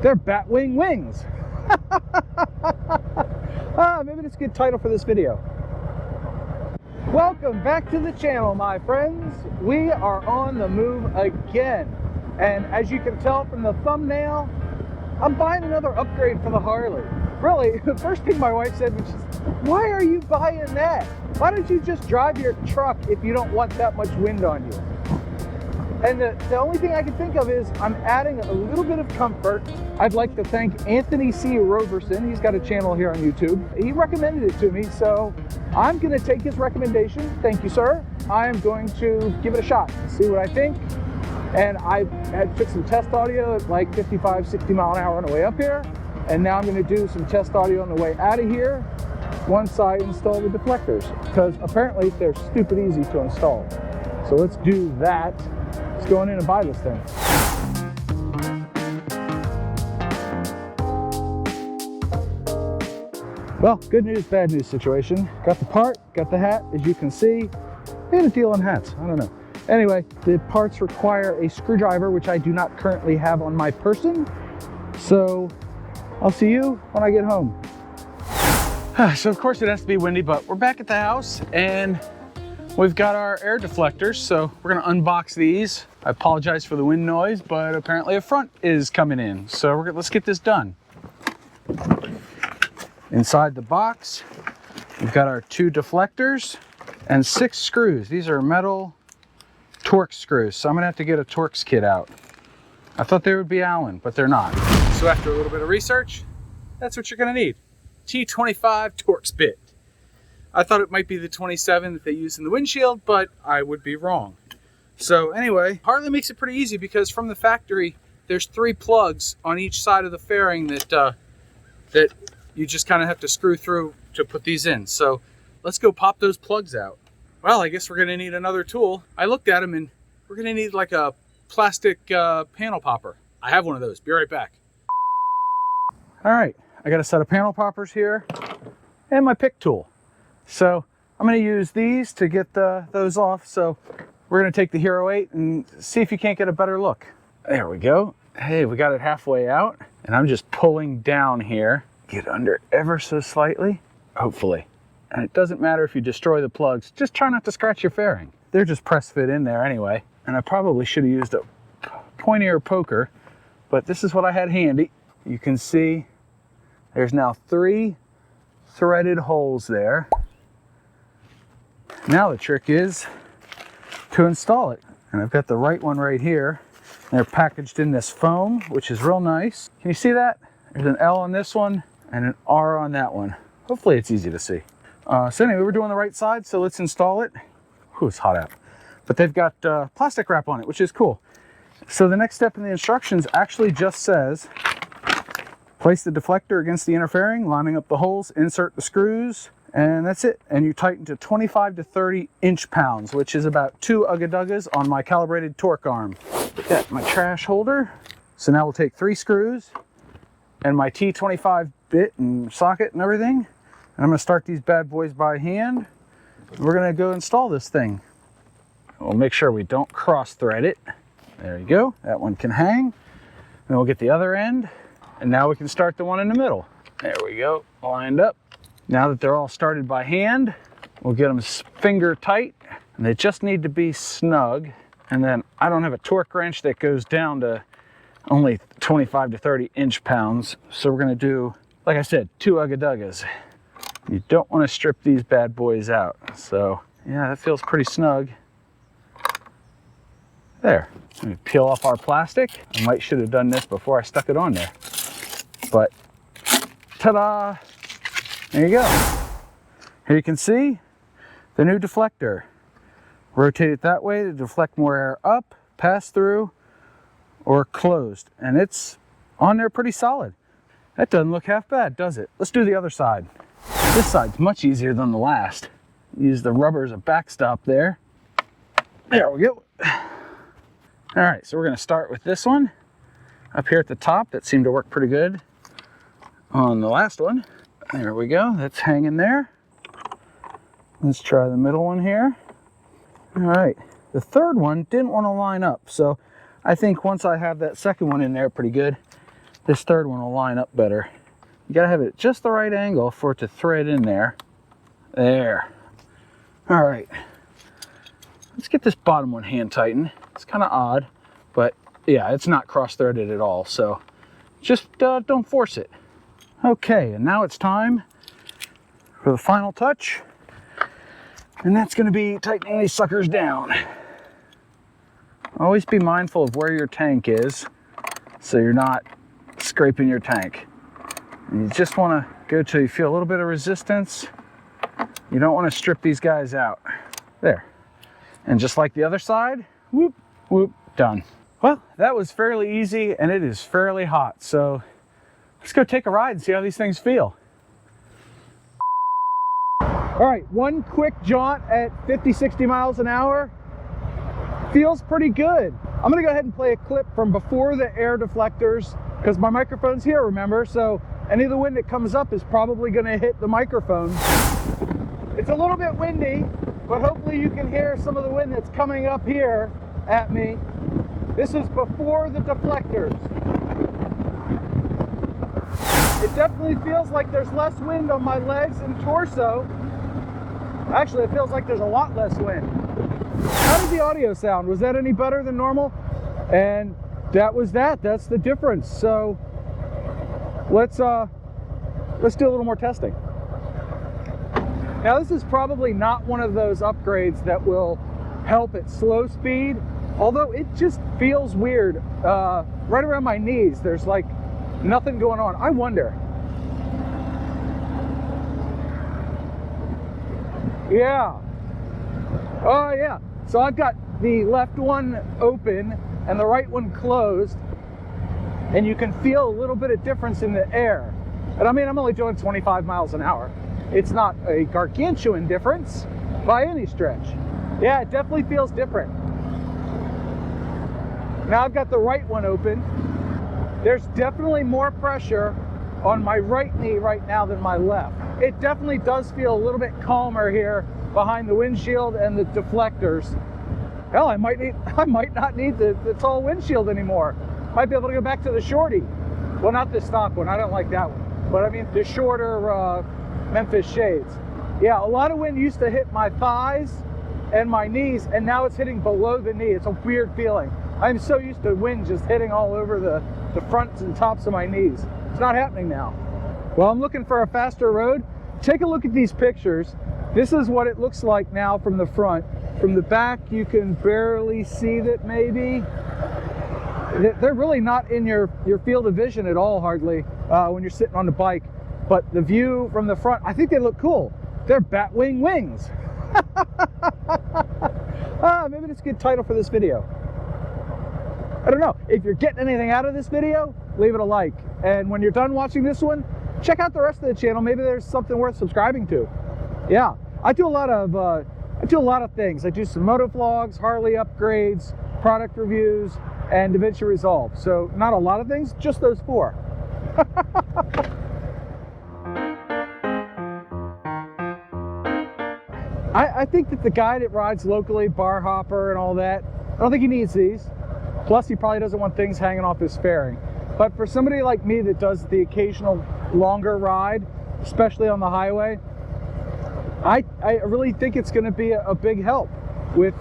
They're Batwing wings. Maybe that's a good title for this video. Welcome back to the channel, my friends. We are on the move again. And as you can tell from the thumbnail, I'm buying another upgrade for the Harley. Really, the first thing my wife said was just, why are you buying that? Why don't you just drive your truck if you don't want that much wind on you? And the only thing I can think of is I'm adding a little bit of comfort. I'd like to thank Anthony C. Roberson. He's got a channel here on YouTube. He recommended it to me, so I'm going to take his recommendation. Thank you, sir. I am going to give it a shot, see what I think. And I took some test audio at like 55, 60 mile an hour on the way up here. And now I'm going to do some test audio on the way out of here once I install the deflectors, because apparently they're stupid easy to install. So let's do that. Let's go in and buy this thing. Well, good news, bad news situation. Got the part, got the hat, as you can see. They had a deal on hats, I don't know. Anyway, the parts require a screwdriver, which I do not currently have on my person. So I'll see you when I get home. So of course it has to be windy, but we're back at the house and we've got our air deflectors. So we're gonna unbox these. I apologize for the wind noise, but apparently a front is coming in. So let's get this done. Inside the box, we've got our 2 deflectors and 6 screws. These are metal Torx screws, so I'm gonna have to get a Torx kit out. I thought they would be Allen, but they're not. So after a little bit of research, that's what you're gonna need. T25 Torx bit. I thought it might be the 27 that they use in the windshield, but I would be wrong. So anyway, Harley makes it pretty easy because from the factory, there's 3 plugs on each side of the fairing that you just kind of have to screw through to put these in. So let's go pop those plugs out. Well, I guess we're gonna need another tool. I looked at them and we're gonna need like a plastic panel popper. I have one of those, be right back. All right, I got a set of panel poppers here and my pick tool. So I'm gonna use these to get those off. So we're gonna take the Hero 8 and see if you can't get a better look. There we go. Hey, we got it halfway out and I'm just pulling down here. Get under ever so slightly, hopefully. And it doesn't matter if you destroy the plugs, just try not to scratch your fairing. They're just press fit in there anyway. And I probably should have used a pointier poker, but this is what I had handy. You can see there's now 3 threaded holes there. Now the trick is to install it. And I've got the right one right here. They're packaged in this foam, which is real nice. Can you see that? There's an L on this one and an R on that one. Hopefully it's easy to see. So anyway, we're doing the right side, so let's install it. Whew, it's hot out. But they've got plastic wrap on it, which is cool. So the next step in the instructions actually just says, place the deflector against the inner fairing, lining up the holes, insert the screws, and that's it. And you tighten to 25 to 30 inch-pounds, which is about 2 Ugga-Duggas on my calibrated torque arm. Got my trash holder. So now we'll take 3 screws and my T25 bit and socket and everything. And I'm gonna start these bad boys by hand. We're gonna go install this thing. We'll make sure we don't cross thread it. There you go, that one can hang. Then we'll get the other end. And now we can start the one in the middle. There we go, lined up. Now that they're all started by hand, we'll get them finger tight. And they just need to be snug. And then I don't have a torque wrench that goes down to only 25 to 30 inch-pounds. So we're gonna do, like I said, 2 Ugga-Duggas. You don't want to strip these bad boys out. So yeah, that feels pretty snug. There. Let me peel off our plastic. I should have done this before I stuck it on there. But ta-da! There you go. Here you can see the new deflector. Rotate it that way to deflect more air up, pass through, or closed. And it's on there pretty solid. That doesn't look half bad, does it? Let's do the other side. This side's much easier than the last. Use the rubber as a backstop there. There we go. All right, so we're gonna start with this one. Up here at the top, that seemed to work pretty good on the last one. There we go, that's hanging there. Let's try the middle one here. All right, the third one didn't want to line up, so I think once I have that second one in there pretty good, this third one will line up better. You gotta have it just the right angle for it to thread in there. There. All right. Let's get this bottom one hand tightened. It's kind of odd, but yeah, it's not cross-threaded at all, so just don't force it. Okay, and now it's time for the final touch, and that's going to be tightening these suckers down. Always be mindful of where your tank is so you're not scraping your tank. And you just want to go till you feel a little bit of resistance. You don't want to strip these guys out. There. And just like the other side, whoop, whoop, done. Well, that was fairly easy, and it is fairly hot, so let's go take a ride and see how these things feel. All right, one quick jaunt at 50, 60 miles an hour. Feels pretty good. I'm gonna go ahead and play a clip from before the air deflectors, because my microphone's here, remember? So any of the wind that comes up is probably gonna hit the microphone. It's a little bit windy, but hopefully you can hear some of the wind that's coming up here at me. This is before the deflectors. It definitely feels like there's less wind on my legs and torso. Actually, it feels like there's a lot less wind. How did the audio sound? Was that any better than normal? And that was that. That's the difference. So let's do a little more testing. Now, this is probably not one of those upgrades that will help at slow speed, although it just feels weird. Right around my knees, there's like nothing going on. I wonder. Yeah. Oh, yeah. So I've got the left one open and the right one closed, and you can feel a little bit of difference in the air. And I mean, I'm only doing 25 miles an hour. It's not a gargantuan difference by any stretch. Yeah, it definitely feels different. Now I've got the right one open. There's definitely more pressure on my right knee right now than my left. It definitely does feel a little bit calmer here behind the windshield and the deflectors. Hell, I might not need the tall windshield anymore. Might be able to go back to the shorty. Well, not the stock one, I don't like that one. But I mean the shorter Memphis shades. Yeah, a lot of wind used to hit my thighs and my knees, and now it's hitting below the knee. It's a weird feeling. I'm so used to wind just hitting all over the fronts and tops of my knees. It's not happening now. Well, I'm looking for a faster road. Take a look at these pictures. This is what it looks like now from the front. From the back, you can barely see that maybe. They're really not in your field of vision at all, hardly, when you're sitting on the bike. But the view from the front, I think they look cool. They're Batwing wings. Maybe that's a good title for this video. I don't know. If you're getting anything out of this video, leave it a like. And when you're done watching this one, check out the rest of the channel. Maybe there's something worth subscribing to. Yeah, I do a lot of things. I do some moto vlogs, Harley upgrades, product reviews, and DaVinci Resolve. So not a lot of things, just those 4. I think that the guy that rides locally, bar hopper and all that, I don't think he needs these. Plus, he probably doesn't want things hanging off his fairing. But for somebody like me that does the occasional longer ride, especially on the highway, I really think it's going to be a big help with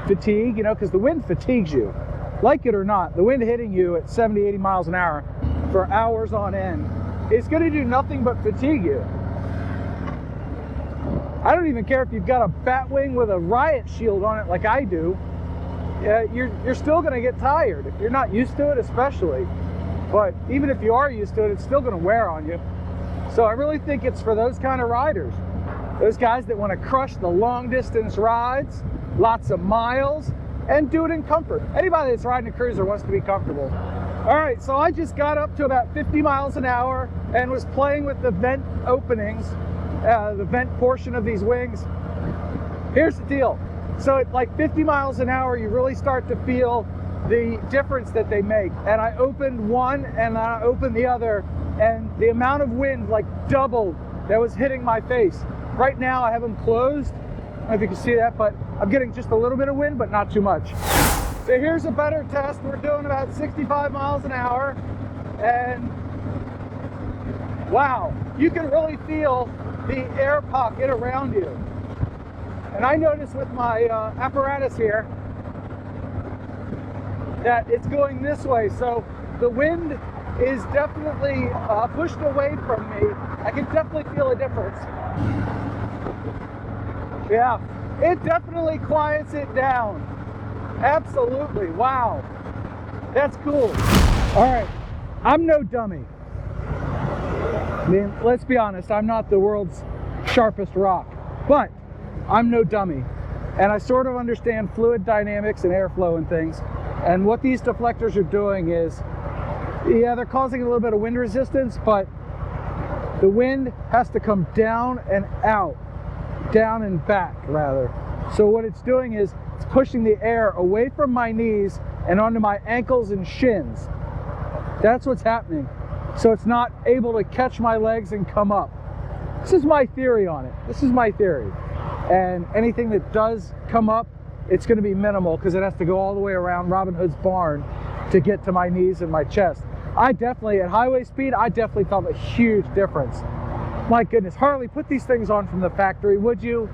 fatigue, you know, because the wind fatigues you. Like it or not, the wind hitting you at 70, 80 miles an hour for hours on end is going to do nothing but fatigue you. I don't even care if you've got a Batwing with a riot shield on it like I do. You're still going to get tired if you're not used to it, especially. But even if you are used to it, it's still going to wear on you. So I really think it's for those kind of riders. Those guys that want to crush the long distance rides, lots of miles, and do it in comfort. Anybody that's riding a cruiser wants to be comfortable. All right, so I just got up to about 50 miles an hour and was playing with the vent openings, the vent portion of these wings. Here's the deal. So at like 50 miles an hour, you really start to feel the difference that they make. And I opened one and I opened the other, and the amount of wind like doubled that was hitting my face. Right now I have them closed. I don't know if you can see that, but I'm getting just a little bit of wind, but not too much. So here's a better test. We're doing about 65 miles an hour. And wow, you can really feel the air pocket around you. And I notice with my apparatus here that it's going this way, so the wind is definitely pushed away from me. I can definitely feel a difference. Yeah, it definitely quiets it down. Absolutely, wow. That's cool. All right, I'm no dummy. I mean, let's be honest, I'm not the world's sharpest rock, but I'm no dummy. And I sort of understand fluid dynamics and airflow and things. And what these deflectors are doing is, yeah, they're causing a little bit of wind resistance, but the wind has to come down and out, down and back rather. So what it's doing is it's pushing the air away from my knees and onto my ankles and shins. That's what's happening. So it's not able to catch my legs and come up. This is my theory on it. This is my theory. And anything that does come up, it's going to be minimal because it has to go all the way around Robin Hood's barn to get to my knees and my chest. I definitely, at highway speed, I definitely felt a huge difference. My goodness, Harley, put these things on from the factory, would you?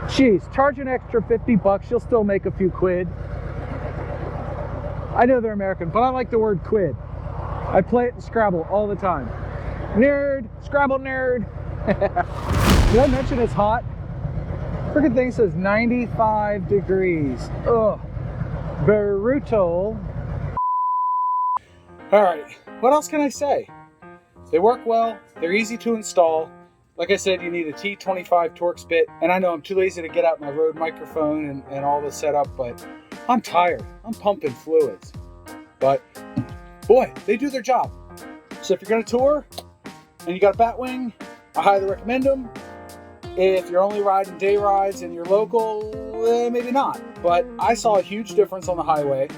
Jeez, charge an extra 50 bucks, you'll still make a few quid. I know they're American, but I like the word quid. I play it in Scrabble all the time. Nerd, Scrabble nerd. Did I mention it's hot? Freaking thing says 95 degrees. Ugh, brutal. All right, what else can I say? They work well, they're easy to install. Like I said, you need a T25 Torx bit, and I know I'm too lazy to get out my Rode microphone and all the setup, but I'm tired. I'm pumping fluids. But boy, they do their job. So if you're gonna tour and you got a Batwing, I highly recommend them. If you're only riding day rides and you're local, maybe not. But I saw a huge difference on the highway.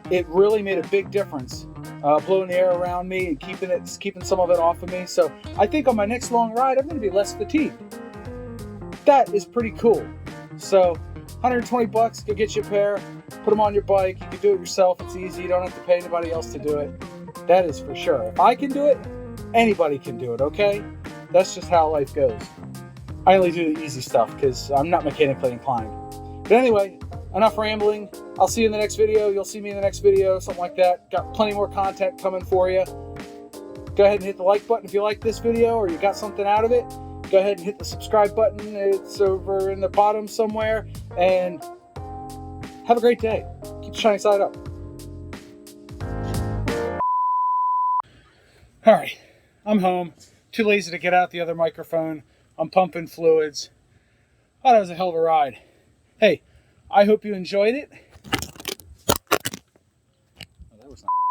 It really made a big difference, blowing the air around me and keeping some of it off of me. So I think on my next long ride, I'm going to be less fatigued. That is pretty cool. So 120 bucks, go get you a pair, put them on your bike. You can do it yourself. It's easy. You don't have to pay anybody else to do it. That is for sure. If I can do it, anybody can do it, okay? That's just how life goes. I only do the easy stuff because I'm not mechanically inclined. But anyway, enough rambling. I'll see you in the next video. You'll see me in the next video, something like that. Got plenty more content coming for you. Go ahead and hit the like button if you like this video or you got something out of it. Go ahead and hit the subscribe button. It's over in the bottom somewhere. And have a great day. Keep the shiny side up. All right, I'm home. Too lazy to get out the other microphone. I'm pumping fluids. Oh, that was a hell of a ride. Hey, I hope you enjoyed it. Oh, that was nice.